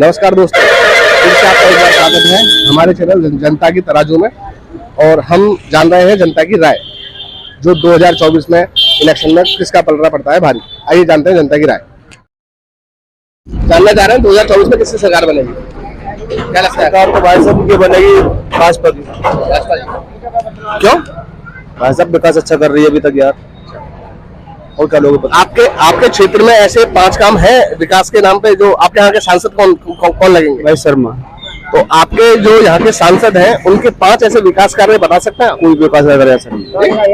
नमस्कार दोस्तों, फिर से आपका एक बार स्वागत है हमारे चैनल जनता की तराजू में। और हम जान रहे हैं जनता की राय, जो 2024 में इलेक्शन में किसका पलड़ा पड़ता है भारी। आइए जानते हैं जनता की राय। जानना चाह रहे हैं 2024 में किसकी सरकार बनेगी, क्या लगता है? सरकार तो भाई साहब की बनेगी भाजपा की। क्यों? भाई साहब विकास अच्छा कर रही है अभी तक यार, और क्या लोग आपके क्षेत्र में ऐसे 5 काम है विकास के नाम पे जो आपके यहाँ के सांसद कौन लगेंगे? भाई शर्मा। तो आपके जो यहाँ के सांसद हैं उनके 5 ऐसे विकास कार्य बता सकते हैं? कोई विकास कर ऐसा नहीं,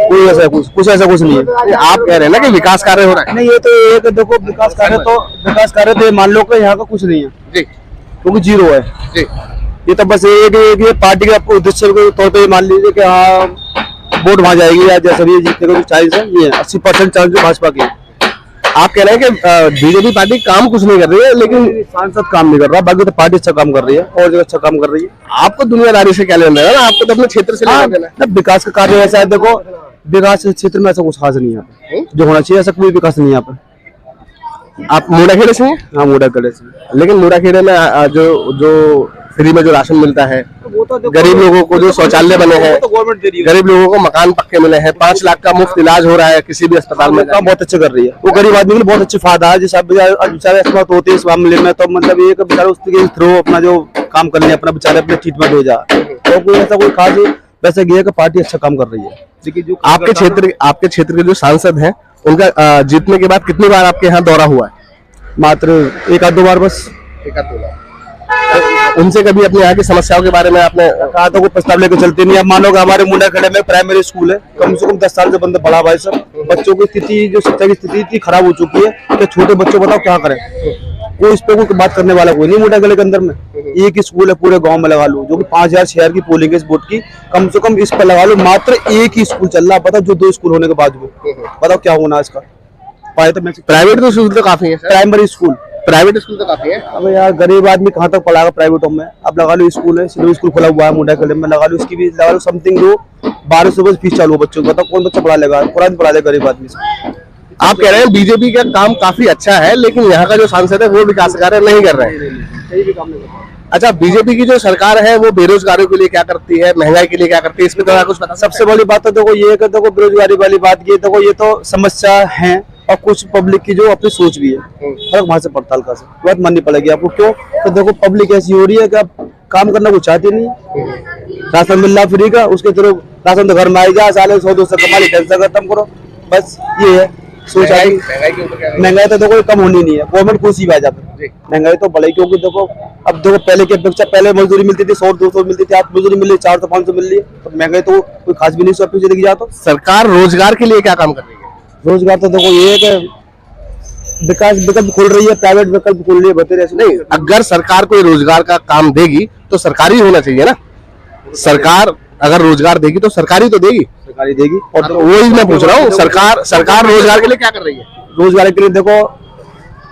कोई ऐसा कुछ नहीं है। आप कह रहे हैं ना कि विकास कार्य हो रहा है। नहीं, ये तो एक देखो विकास कार्य तो मान लो कि यहाँ का कुछ नहीं है जी, क्योंकि जीरो है जी। ये तो बस एक पार्टी के उद्देश्य के तौर पर मान लीजिए कि हाँ वोट वहाँ जाएगी या जैसे भी जीतने का जो चांस है ये 80% चांस जो भाजपा की। आप कह रहे हैं कि बीजेपी पार्टी काम कुछ नहीं कर रही है, लेकिन सांसद काम नहीं कर रहा, बाकी तो पार्टी अच्छा काम कर रही है और जगह अच्छा काम कर रही है। आपको दुनियादारी से क्या लेना है ना, आपको तो अपने क्षेत्र से लेना देना है। विकास का कार्य ऐसा है, देखो विकास के क्षेत्र में ऐसा कुछ खास नहीं है जो होना चाहिए, ऐसा कोई विकास नहीं है यहाँ पे। आप मुड़ाखेड़े से हैं? हाँ मुड़ाखेड़े से। लेकिन मुड़ाखेड़े में जो फ्री में जो राशन मिलता है, गरीब लोगों को जो शौचालय बने हैं, गरीब लोगों को मकान पक्के मिले हैं, 5 लाख का मुफ्त इलाज हो रहा है किसी भी अस्पताल में, काम बहुत अच्छा कर रही है। वो गरीब आदमी के लिए बहुत अच्छा फायदा है, जिस बेचारे अस्पताल होते हैं इस मामले में, तो मतलब एक बेचारा उसके थ्रू अपना जो काम करने अपना बेचारे अपने ट्रीटमेंट हो जाए, तो कोई ऐसा कोई खास वैसे ये कि पार्टी अच्छा काम कर रही है। लेकिन जो आपके क्षेत्र के जो सांसद हैं उनका जीतने के बाद कितनी बार आपके यहाँ दौरा हुआ है? मात्र 1-2 बार बस। 1-2 बार। उनसे कभी अपने यहाँ की समस्याओं के बारे में आपने कहा तो कोई प्रस्ताव लेकर चलते नहीं। अब मानो कि हमारे मुंडाखेड़े में प्राइमरी स्कूल है, कम से कम 10 साल से बंद पड़ा भाई साहब। बच्चों की स्थिति जो शिक्षा की स्थिति इतनी खराब हो चुकी है कि छोटे बच्चों बताओ क्या करें, कोई इस पे कोई बात करने वाला कोई नहीं। मुंडाखेड़े के अंदर में एक ही स्कूल है पूरे गाँव में, लगा लो जो की 5000 की पोलिंग है इस वोट की, कम से कम इस पर लगा लो मात्र एक ही स्कूल चल रहा है। बताओ जो 2 स्कूल होने के बाद बताओ क्या होना इसका। प्राइवेट तो स्कूल तो काफी है, प्राइमरी स्कूल प्राइवेट स्कूल तो काफी है। अब यार गरीब आदमी कहाँ तक पढ़ाएगा प्राइवेटों में। अब लगा लो स्कूल है, सिर्फ स्कूल खुला हुआ है मुंडाखेड़े में, लगा लो इसकी भी लगा लो समथिंग जो 1200 रुपए फीस चालू है बच्चों को। बताओ कौन बच्चा पढ़ा लेगा, कुरान पढ़ा लेगा गरीब आदमी से। आप कह रहे हैं बीजेपी का काम काफी अच्छा है, लेकिन यहाँ का जो सांसद है वो विकास कार्य नहीं कर रहे हैं। अच्छा, बीजेपी की जो सरकार है वो बेरोजगारों के लिए क्या करती है, महंगाई के लिए क्या करती है, इसमें तो कुछ पता? सबसे बड़ी बात तो देखो ये है, देखो बेरोजगारी वाली बात की, देखो ये तो समस्या है और कुछ पब्लिक की जो अपनी सोच भी है, फर्क वहां से पड़ता हल्का से बात माननी पड़ेगी आपको। क्यों? तो देखो पब्लिक ऐसी हो रही है कि आप काम करना कुछ चाहती नहीं। राशन मिल रहा फ्री का, उसके थ्रू राशन तो घर में आई जा, साले 100-200 कमा ली, टेंशन खत्म करो, बस ये है सोच। महंगाई तो देखो कम होनी नहीं है, गवर्नमेंट खुश ही जाता है, महंगाई तो बढ़ेगी। क्योंकि देखो अब देखो पहले की अपेक्षा पहले मजदूरी मिलती थी 100-200 मिलती थी, आज मजदूरी मिल रही 400-500 मिल रही है, तो महंगाई तो कोई खास भी नहीं। सो अपनी जिंदगी जाता। सरकार रोजगार के लिए क्या काम कर रही है? रोजगार तो देखो ये है कि विकास विकल्प खोल रही है, प्राइवेट विकल्प खोल रही है, बतेरे ऐसे नहीं। अगर सरकार कोई रोजगार का काम देगी तो सरकारी होना चाहिए ना। सरकार अगर रोजगार देगी तो सरकारी तो देगी, सरकारी देगी। और तो वही मैं पूछ रहा हूँ, सरकार रोजगार के लिए क्या कर रही है? रोजगार के लिए देखो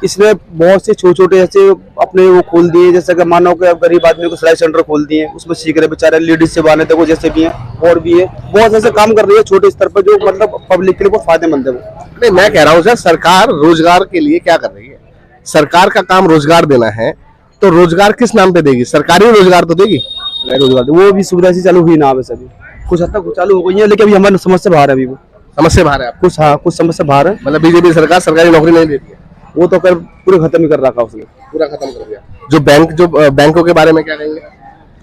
इसने बहुत से छोटे ऐसे अपने वो खोल दिए, जैसे कि मानो कि गरीब आदमी को सिलाई सेंटर खोल दिए, उसमें सीख रहे बेचारे लेडीज से बाने देखो जैसे भी हैं और भी है, बहुत ऐसे काम कर रही है छोटे स्तर पर जो मतलब पब्लिक के लिए बहुत फायदेमंद है वो। नहीं, मैं कह रहा हूँ सर, सरकार रोजगार के लिए क्या कर रही है? सरकार का काम रोजगार देना है, तो रोजगार किस नाम पे देगी? सरकारी रोजगार तो देगी। रोजगार वो भी सुविधा से चालू हुई ना है, सभी कुछ हद तक चालू हो गई है, लेकिन अभी हमारी समस्या बाहर है। अभी वो समस्या बाहर है कुछ, हाँ कुछ समस्या बाहर है। मतलब बीजेपी सरकार सरकारी नौकरी नहीं देती है, वो तो कर पूरा खत्म ही कर रखा उसने, पूरा खत्म कर दिया। जो बैंकों के बारे में क्या कहेंगे?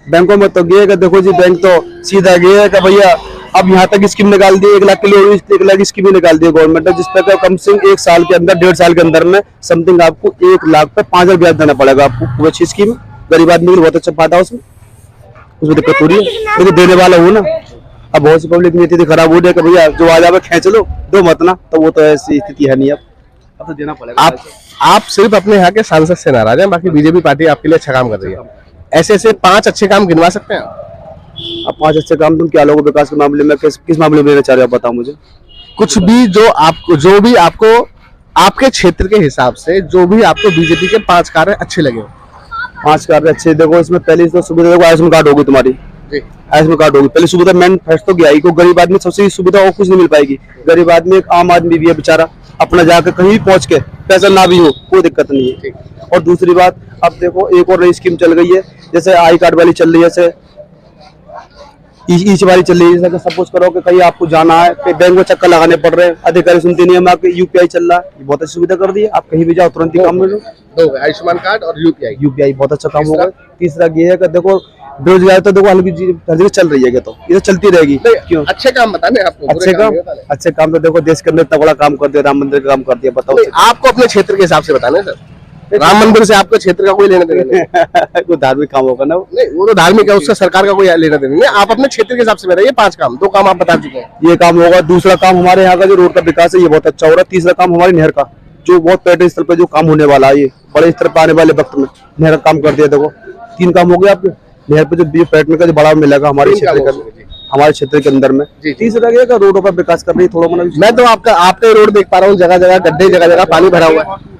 बैंकों में तो ये देखो जी, बैंक तो सीधा ये है कि भैया अब यहाँ तक स्कीम निकाल दी, 1 लाख के लिए 1 लाख स्कीम निकाल दी गवर्नमेंट ने, जिसपे कम से कम 1 साल के अंदर 1.5 साल के अंदर में समथिंग आपको 1 लाख पे 5000 ब्याज देना पड़ेगा आपको। वो अच्छी स्कीम, गरीब आदमी के लिए बहुत अच्छा फायदा उसमें दिक्कत हो रही है, लेकिन देने वाला हो ना। अब बहुत सी पब्लिक में स्थिति खराब हो रही है कि भैया जो आ जाए खींच लो, दो मत ना, तो वो तो ऐसी स्थिति है नहीं। अब तो देना पड़ेगा। आप सिर्फ अपने यहाँ के सांसद से नाराज हैं, बाकी बीजेपी पार्टी आपके लिए अच्छा काम कर रही है। ऐसे 5 अच्छे काम गिनवा सकते हैं अब 5 अच्छे काम तुम क्या लोगों विकास के मामले में किस मामले में लेना चाह रहे हो, बताओ मुझे। कुछ भी जो भी आपको आपके क्षेत्र के हिसाब से जो भी आपको बीजेपी के 5 कार्य अच्छे लगे हो। 5 कार्य अच्छे, देखो इसमें पहली तो सुविधा देखो आयुष्मान कार्ड होगी तुम्हारी, आयुष्मान कार्ड होगी पहली सुविधा, मेन फर्स्ट तो गया ही को गरीब आदमी सबसे सुविधा और कुछ नहीं मिल पाएगी। गरीब आदमी एक आम आदमी भी है बेचारा, अपना जाकर कहीं भी पहुंच के पैसा ना भी हो कोई दिक्कत नहीं है। और दूसरी बात, अब देखो एक और नई स्कीम चल गई है, जैसे आई कार्ड वाली चल रही है, जैसे ईच वाली चल रही है। जैसे सपोज करो कि कहीं आपको जाना है, कहीं बैंक में चक्कर लगाने पड़ रहे हैं, अधिकारी सुनते नहीं है, आपके यूपीआई चल रहा है, ये बहुत अच्छी सुविधा कर दी है। आप कहीं भी जाओ तुरंत ही काम में लो। दो आयुष्मान कार्ड और यूपीआई बहुत अच्छा काम होगा। तीसरा ये है कि देखो बेरोजगारी तो देखो हल्की चीज चल रही है, तो ये तो चलती रहेगी। क्यों? अच्छे काम बताने आपको, अच्छे काम तो देखो देश के अंदर तगड़ा काम कर दिया, राम मंदिर का काम कर दिया। बताओ आपको अपने क्षेत्र के हिसाब से बताने सर, राम मंदिर से आपके क्षेत्र का कोई लेना देना नहीं। कोई धार्मिक काम होगा ना, नहीं वो तो धार्मिक है, उससे सरकार का कोई लेना देना नहीं। आप अपने क्षेत्र के हिसाब से बताइए, 5 काम, 2 काम आप बता चुके हैं। ये काम होगा। दूसरा काम हमारे यहाँ का जो रोड का विकास है, ये बहुत अच्छा हो रहा है। तीसरा काम हमारी नहर का, जो बहुत पर्यटन स्थल पे जो काम होने वाला है, ये बड़े स्तर पर आने वाले वक्त में नहर का काम कर दिया। देखो 3 काम हो गया आपके नहर पे, जो पर्यटन का जो बढ़ावा मिलेगा हमारे क्षेत्र के अंदर में। तीसरा ये रोडों का विकास कर रही है थोड़ा मोड़ा। मैं तो आपके रोड देख पा रहा हूँ, जगह जगह गड्ढे, जगह जगह पानी भरा हुआ है।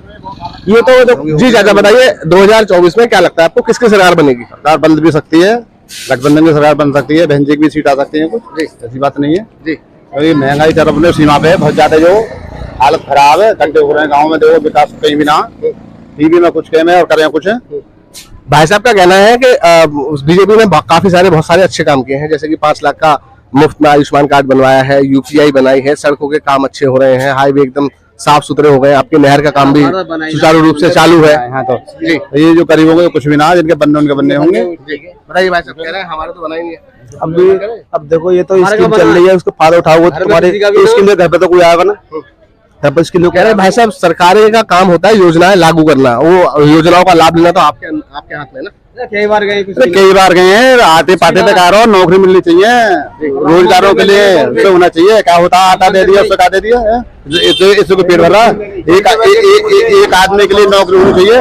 ये तो जी चाचा बताइए, 2024 में क्या लगता है आपको, किसकी सरकार बनेगी? सरकार बन भी सकती है, गठबंधन की सरकार बन सकती है, बहन जी की भी सीट आ सकती है, कुछ ऐसी बात नहीं है जी। क्योंकि महंगाई चरम अपने सीमा पे है, बहुत ज्यादा जो हालत खराब है, गड्ढे हो रहे हैं गाँव में। देखो विकास कहीं भी ना, टीवी में कुछ कहे और करें कुछ। भाई साहब का कहना है कि बीजेपी ने बहुत सारे अच्छे काम किए हैं, जैसे कि 5 लाख का मुफ्त में आयुष्मान कार्ड बनवाया है, यूपीआई बनाई है, सड़कों के काम अच्छे हो रहे हैं, हाईवे एकदम साफ सुथरे हो गए, आपके नहर का काम भी सुचारू रूप से चालू है। हाँ तो जी, ये जो करीब होंगे कुछ भी ना, जिनके बनने उनके बनने होंगे। बताइए भाई साहब, कह रहे हैं हमारा तो बना ही नहीं है। अब देखो ये तो स्कीम चल रही है, उसका फायदा उठाओ। तुम्हारे स्कीम में घर पे तो कोई आएगा ना, घर पर स्कीम कह रहे हैं भाई साहब, सरकार का काम होता है योजनाएं लागू करना, वो योजनाओं का लाभ लेना तो आपके हाथ में ना। कई बार गए हैं, आते पाते पे कह रहा हूँ, नौकरी मिलनी चाहिए रोजगारों के लिए, उससे होना चाहिए। क्या होता है, आटा दे दिया, उसका दे दिया, इसको पेट भरा। एक आदमी के लिए नौकरी होनी चाहिए,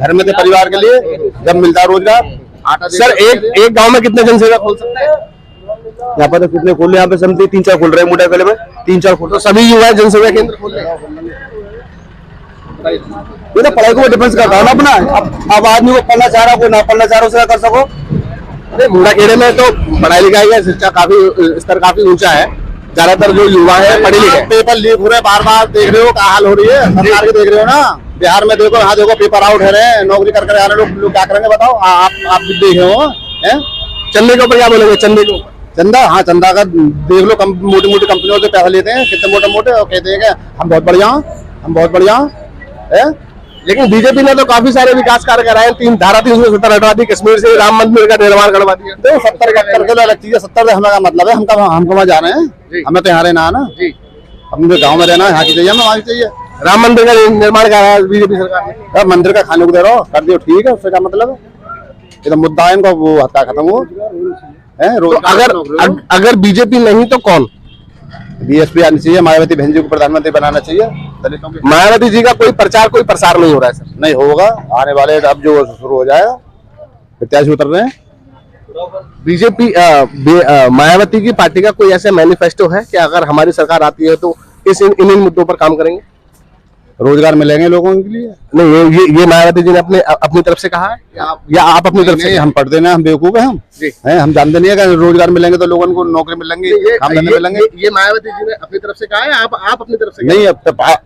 घर में परिवार के लिए, जब मिलता है रोजगार। सर एक गांव में कितने जनसेवा खोल सकते हैं? यहाँ पर तो कितने खोल रहे हैं, यहाँ पे समझे 3-4 खोल रहे हैं, मोटा गले में 3-4 खोल। तो सभी युवा जनसेवा केंद्र खोल रहे हैं। ये तो पढ़ाई को डिफेंस करता है ना अपना। अब आदमी को पढ़ना चाह रहा, कोई ना पढ़ना चाह रहा, उसे कर सको। मुंडाखेड़े में तो पढ़ाई लिखाई का शिक्षा स्तर काफी ऊंचा है, ज्यादातर जो युवा है पढ़े लिखे। पेपर लीक हो रहे हैं, बार बार देख रहे हो क्या हाल हो रही है सरकार की, देख रहे हो ना। बिहार में देखो, हाँ देखो पेपर आउट हो रहे हैं, नौकरी कर आ रहे लोग क्या करेंगे बताओ। आप भी देखे हो चंदे के ऊपर क्या बोलेंगे? चंदे को चंदा, हाँ चंदा का देख लो, मोटी मोटी कंपनियों से पैसा लेते हैं, कितने मोटे मोटे, और कहते हैं कि हम बहुत बढ़िया है। लेकिन बीजेपी ने तो काफी सारे विकास कार्य कराए, 370 हटवा दी, कश्मीर से राम मंदिर का निर्माण करवा दिया। देखो 70-71 के अलग चीज है, 70 से हमें का मतलब है, हम कहाँ जा रहे हैं, हमें तो यहाँ रहना है ना जी, अपने गाँव में रहना है, यहाँ की चाहिए, हमें वहाँ की चाहिए। राम मंदिर का निर्माण कराया बीजेपी सरकार ने, मंदिर का खाने को दे रहा हो, कर दियो ठीक है, उससे क्या मतलब है, ये तो मुद्दा है इनका, वो हत्या खत्म हो। तो अगर बीजेपी नहीं तो कौन? बीएसपी आनी चाहिए, मायावती बहन जी को प्रधानमंत्री बनाना चाहिए। दलितों के मायावती जी का कोई प्रसार नहीं हो रहा है सर। नहीं होगा, आने वाले अब जो शुरू हो जाएगा, प्रत्याशी उतर रहे हैं। बीजेपी मायावती की पार्टी का कोई ऐसा मैनिफेस्टो है कि अगर हमारी सरकार आती है तो इन मुद्दों पर काम करेंगे, रोजगार मिलेंगे लोगों के लिए? नहीं, ये मायावती जी ने अपनी तरफ से कहा है या आप अपनी तरफ से? हम पढ़ते ना, हम बेवकूफ हैं, हम जानते नहीं है कि रोजगार मिलेंगे तो लोगों को नौकरी मिलेंगी, काम धंधे मिलेंगे। ये मायावती जी ने अपनी तरफ से कहा है, आप अपनी तरफ से? नहीं, अब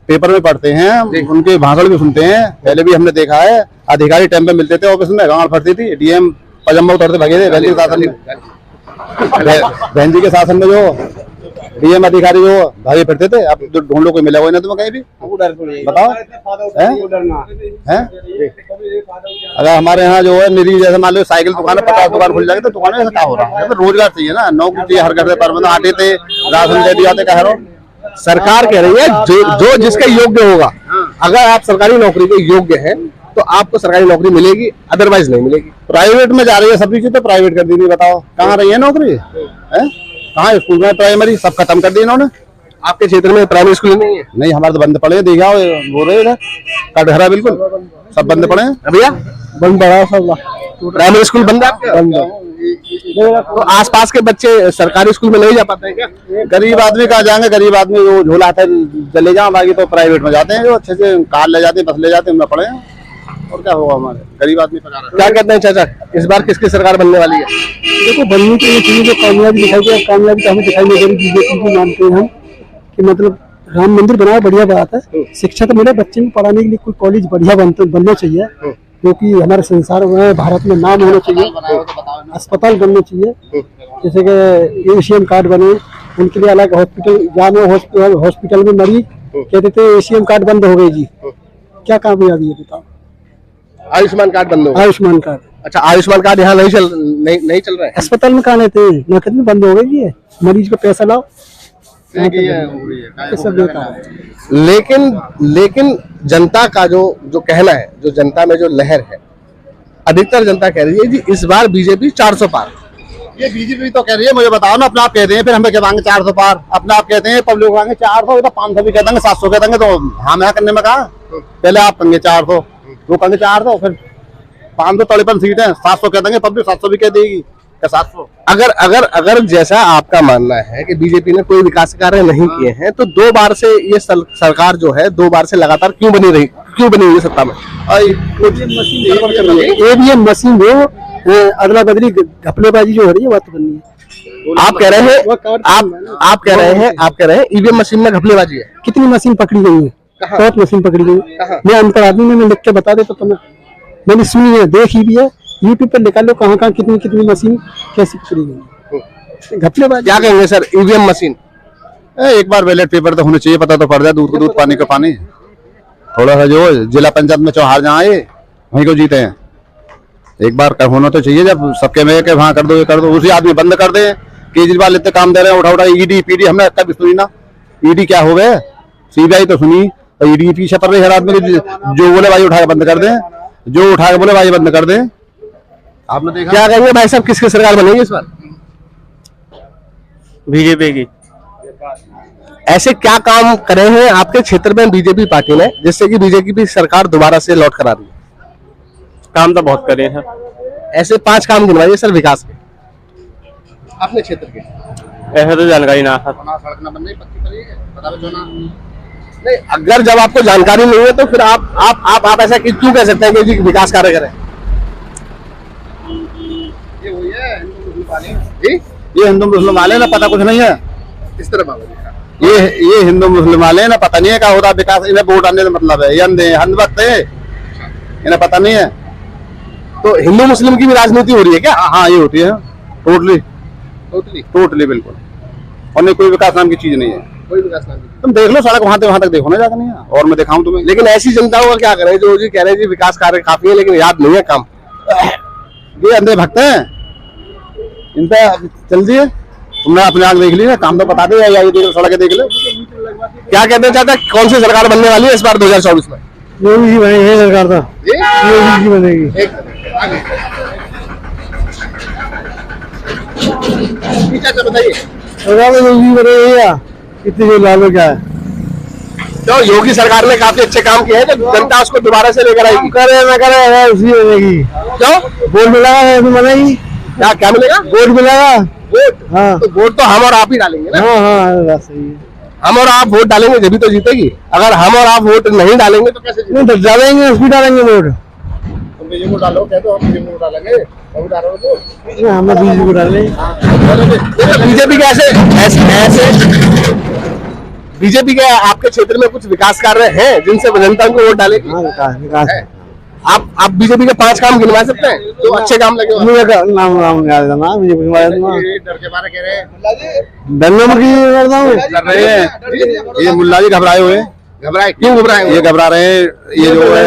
पेपर में पढ़ते हैं, उनके भाषण भी सुनते हैं, पहले भी हमने देखा है, अधिकारी टाइम पे मिलते थे ऑफिस में, गांड फटती थी, डीएम पजामा उतरते भगे थे बहन जी के शासन में जो डीएम अधिकारी जो भागे फिरते थे, अब जो ढूंढ लो कोई मिला हुआ नहीं तुम्हें कहीं भी, बताओ हैं? अगर हमारे यहाँ जो है निरी, जैसे मान लो साइकिल दुकान 50 दुकान खुल जाएगी तो दुकान ऐसा क्या हो रहा है? तो रोजगार चाहिए ना, नौकरी चाहिए हर घर से, पर आते थे राशन दे दिया, कह रहा हूँ। सरकार कह रही है जो जिसका योग्य होगा, अगर आप सरकारी नौकरी के योग्य है तो आपको सरकारी नौकरी मिलेगी, अदरवाइज नहीं मिलेगी। प्राइवेट में जा रही है सभी चीज, तो प्राइवेट कर दी नहीं, बताओ कहाँ रही है नौकरी है? कहाँ स्कूल में प्राइमरी सब खत्म कर दी इन्होंने। आपके क्षेत्र में प्राइमरी स्कूल नहीं है? नहीं, हमारे तो बंद पड़े, देखा बोल रहे कटघरा बिल्कुल सब बंद पड़े हैं भैया, बंद पड़ा सब, प्राइमरी स्कूल बंद है आपके? बंद। तो आसपास के बच्चे सरकारी स्कूल में नहीं जा पाते हैं क्या? गरीब आदमी कहाँ जाएंगे, गरीब आदमी वो झोला था चले जाओ, बाकी तो प्राइवेट में जाते हैं, जो अच्छे से कार ले जाते हैं, बस ले जाते हैं, उनमें पड़े हैं, और क्या होगा हमारे गरीब आदमी पर। क्या कहते हैं चाचा, इस बार किसकी सरकार बनने वाली है? देखो बननी चाहिए, जो कामयाबी दिखाई दे, कामयाबी तो हमें दिखाई नहीं दे रही, बीजेपी को मानते हैं हम कि मतलब राम मंदिर बनाया, बढ़िया बात है। शिक्षा तो मिले, बच्चे में पढ़ाने के लिए कोई कॉलेज बढ़िया बनना चाहिए, क्योंकि हमारे संसार में भारत में नाम होना चाहिए। अस्पताल बनने चाहिए, जैसे कि एशियन कार्ड बने, उनके लिए अलग हॉस्पिटल। जहाँ हॉस्पिटल में मरीज कहते थे एशियन कार्ड बंद हो गए जी, क्या कामयाबी है बताओ? आयुष्मान कार्ड बंद हो गया। आयुष्मान कार्ड, अच्छा, आयुष्मान कार्ड यहाँ नहीं चल रहा है। अस्पताल में कहा लेते हैं, नकद में बंद हो गई जी, मरीज को पैसा लाओ, ये सब देता है। लेकिन जनता का जो कहना है, जो जनता में जो लहर है, अधिकतर जनता कह रही है जी इस बार बीजेपी 400 पार। ये बीजेपी तो कह रही है, मुझे बताओ ना, अपने आप कहते हैं, फिर हमें कहवाएंगे 400 पार, अपने आप कहते हैं, पब्लिक कहेंगे 400, तो 500 भी कह देंगे, 700 कह देंगे, तो हम यहाँ करने में कहा पहले आप कहेंगे 400, वो कहेंगे 400, फिर 500 तड़ेपन सीट है, 700 कह देंगे, पब्लिक 700 भी कह देगी, 700। अगर जैसा आपका मानना है कि बीजेपी ने कोई विकास कार्य नहीं किए हैं, तो 2 बार से ये सरकार जो है 2 बार से लगातार क्यों बनी हुई है सत्ता में? ईवीएम मशीन हो, अदला बदली घपलेबाजी जो हो रही है, बात बननी है। आप कह रहे हैं ईवीएम मशीन में घपलेबाजी है। कितनी मशीन पकड़ी गई है? बहुत मशीन पकड़ी गई है। मैं अनपढ़ आदमी में लिख के बता देता तो मैंने सुनी है, देखी भी है, यूट्यूब पे निकाल लो कहाँ कितनी मशीन कैसी पकड़ी गई। घपलेबाजी क्या कहेंगे सर? ईवीएम मशीन एक बार बैलेट पेपर तो होने चाहिए, पता तो पड़ जाए, दूध को दूध पानी का पानी। थोड़ा सा जो जिला पंचायत में चौहार जहाँ आए वहीं को जीते हैं, एक बार होना तो चाहिए। जब सबके में के वहाँ कर दो, ये कर दो, उसी आदमी बंद कर दे। केजरीवाल इतने काम दे रहे हैं, उठा ईडी पीडी, हमने कभी सुनी ना। ईडी क्या हो गए, सीबीआई तो सुनी, और ईडी पीछे पड़ रही हर आदमी, जो बोले भाई उठा के बंद कर दे, जो उठा के बोले भाई बंद कर दे। आपने देखा? क्या कहेंगे भाई साहब, किसकी सरकार बनेगी इस बार? बीजेपी की। ऐसे क्या काम करे हैं आपके क्षेत्र में बीजेपी पार्टी ने, जिससे कि बीजेपी सरकार दोबारा से लौट कर आ रही है? काम तो बहुत करे हैं, ऐसे 5 काम गिनवाइए सर विकास के अपने क्षेत्र के। ऐसे तो जानकारी ना है। सड़क ना बनने पक्की करिए, बता दो ना। नहीं, अगर जब आपको जानकारी नहीं है तो फिर आप ऐसा क्यों कह सकते हैं कि जी विकास कार्य करें? ये वही है हिंदू मुस्लिम वाले जी, ये हिंदू मुस्लिम वाले ना, पता कुछ नहीं है। इस तरह बाबा ये हिंदू मुस्लिम वाले ना, पता नहीं है क्या होता विकास, इन्हें वोट आने का मतलब है, ये अंधे अंधभक्त है, इन्हें पता नहीं है। तो हिंदू मुस्लिम की भी राजनीति हो रही है क्या? हाँ, ये होती है टोटली बिल्कुल, और नहीं कोई विकास नाम की चीज नहीं है। कोई विकास नहीं। तुम देख लो सड़क वहां तक देखो ना जाकर, नहीं है और मैं दिखाऊं तुम्हें। लेकिन ऐसी जनता को क्या करें जो जी कह रहे हैं जी विकास कार्य काफी है लेकिन याद नहीं है काम? ये अंधे भक्त हैं, इन पे चल दिए, तुमने अपने आग देख ली ना, काम तो बता दे, या ये देख लो सड़क देख लो। क्या कहते चाहता है, कौन सी सरकार बनने वाली है इस बार 2024 में? योगी जी बनेगी सरकार, था योगी जी बनेगी। बताइए योगी बनेगी, कितनी जो लालो क्या है? तो योगी सरकार ने काफी अच्छे काम किए हैं, तो जनता उसको दोबारा से लेकर आएगी। करे ना करे उसी बनेगी। क्यों? वोट मिलेगा तो बनेगी। क्या मिलेगा? वोट मिलेगा। वोट? हाँ, तो वोट तो हम और आप ही डालेंगे ना। हाँ, बात सही है। हम और आप वोट डालेंगे जब तो जीतेगी। अगर हम और आप वोट नहीं डालेंगे तो कैसे जीतेगी? नहीं तो डालेंगे, उस भी डालेंगे वोट। तुम बीजेपी को डालो, कह दो हम बीजेपी को डालेंगे, हम डालो तो हमें बीजेपी को डालेंगे। बीजेपी के ऐसे बीजेपी के आपके क्षेत्र में कुछ विकास कार्य हैं जिनसे जनता को वोट डालेगी? हाँ, विकास है। आप बीजेपी के 5 काम गिनवा सकते हैं जो अच्छे काम लगे हो? नाम याद करना, मुझे कुछ याद नहीं। डर के बारे कह रहे हैं, डरने में की करता हूँ। कर रहे हैं ये मुल्ला जी घबराए हुए, क्यों घबराए? ये घबरा रहे हैं, ये जो है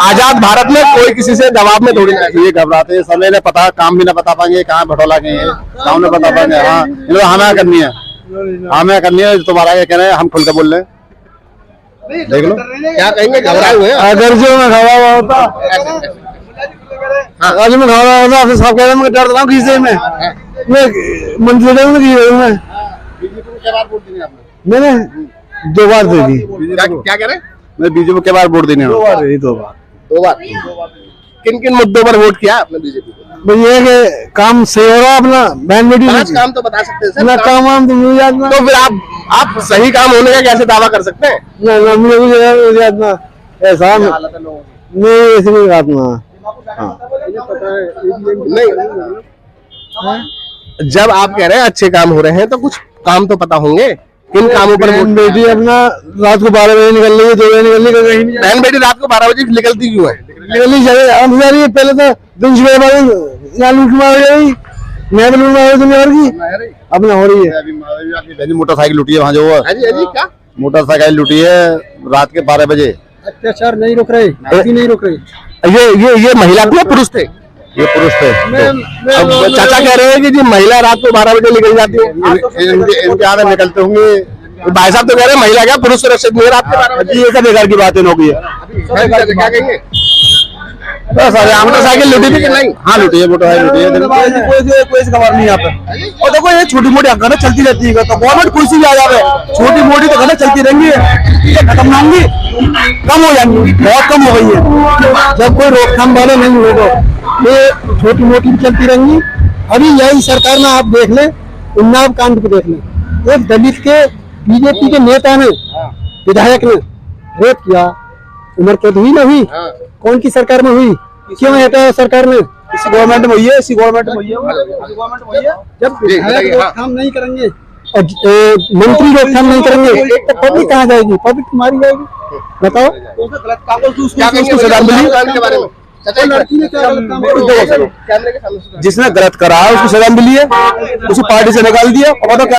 आजाद भारत में कोई किसी से दबाव में थोड़ी ना है। ये घबराते हैं, समय ने पता, काम भी ना बता पाएंगे, कहाँ भटोला गए हैं, काम न बता पाएंगे। हाँ, इन्होंने हमें करनी है, हमें करनी है, तुम्हारा ये कह रहे हैं, हम खुल के बोल रहे हैं। देख लो क्या कहेंगे, घबराए हुए हैं? अगर जो मैं खड़ा हुआ होता, आज मैं खड़ा हुआ होता, सब कह रहे मैं डर रहा हूँ किसी में, मैं मंदिर में मैंने 2 बार दे दी। क्या कह रहे हैं? मैं बीजेपी के बार वोट देने 2 बार दे दी, 2 बार। 2 बार। किन किन मुद्दों पर वोट किया आपने बीजेपी को? भाई ये कि काम सही हो रहा अपना, बहन बेटी 5 काम तो बता सकते हैं सर। ना काम वाम तो मुझे याद ना। तो फिर आप सही काम होने का कैसे दावा कर सकते हैं? ना मुझे कुछ याद ना, ऐसा नहीं, ऐसी कोई बात ना। हाँ, नहीं, जब आप कह रहे हैं अच्छे काम हो रहे हैं तो कुछ काम तो पता होंगे। किन कामों पर वोट बेटी अपना रात को 12 बजे निकल रही है, 2 बजे निकल रही है, कहीं नहीं बहन बेटी रात को 12 बजे निकलती क्यों है? निकलनी चाहिए। हम जा रही है पहले तो दिन सुबह यहाँ लूट मार गई, मैं भी लूट मार दुनिया भर की अपना हो रही है। आपकी बहन मोटरसाइकिल लूटी है वहाँ जो है, क्या मोटरसाइकिल लूटी है रात के 12 बजे। अत्याचार नहीं रुक रहे, अभी नहीं रुक रहे। ये महिला थे या पुरुष थे? ये पुरुष थे। अब चाचा कह रहे हैं कि जी महिला रात को 12 बजे निकल जाती है, इनके आगे निकलते होंगे। भाई साहब तो कह रहे हैं महिला क्या पुरुष सुरक्षित नहीं है रात के 12 बजे। ये सब बेकार की बात है, नौकरी है। क्या कहेंगे? बस अरे मोटरसाइकिल लूटी थी कि नहीं? हाँ लूटी है, मोटरसाइकिल लूटी है। कोई खबर नहीं यहाँ पे। और देखो ये छोटी मोटी घटना चलती रहती है, तो गवर्नमेंट कुर्सी भी आ जाए, छोटी मोटी तो घटना चलती रहेंगी, ये खत्म ना होंगी, कम हो जाएंगी, बहुत कम हो गई है। जब कोई रोकथाम वाले नहीं होगा, ये छोटी मोटी चलती रहेंगी। अभी यही सरकार में आप देख लें, उन्नाव कांड को देख लें, एक दलित के बीजेपी के नेता ने, विधायक ने रेप किया, उम्र कैद हुई ना हुई? कौन की सरकार में हुई? क्यों हटाया सरकार ने? इसी गवर्नमेंट में हुई है, इसी गवर्नमेंट में हुई है। जब विधायक रोकथाम नहीं करेंगे और मंत्री रोकथाम नहीं करेंगे तो पब्लिक कहाँ जाएगी? पब्लिक मारी जाएगी। बताओ क्या कहेंगे के बारे में? चाचा लड़की ने क्या गलत काम किया? कैमरे के सामने जिसने गलत करा उसको सजा मिली है, उसे पार्टी से निकाल दिया और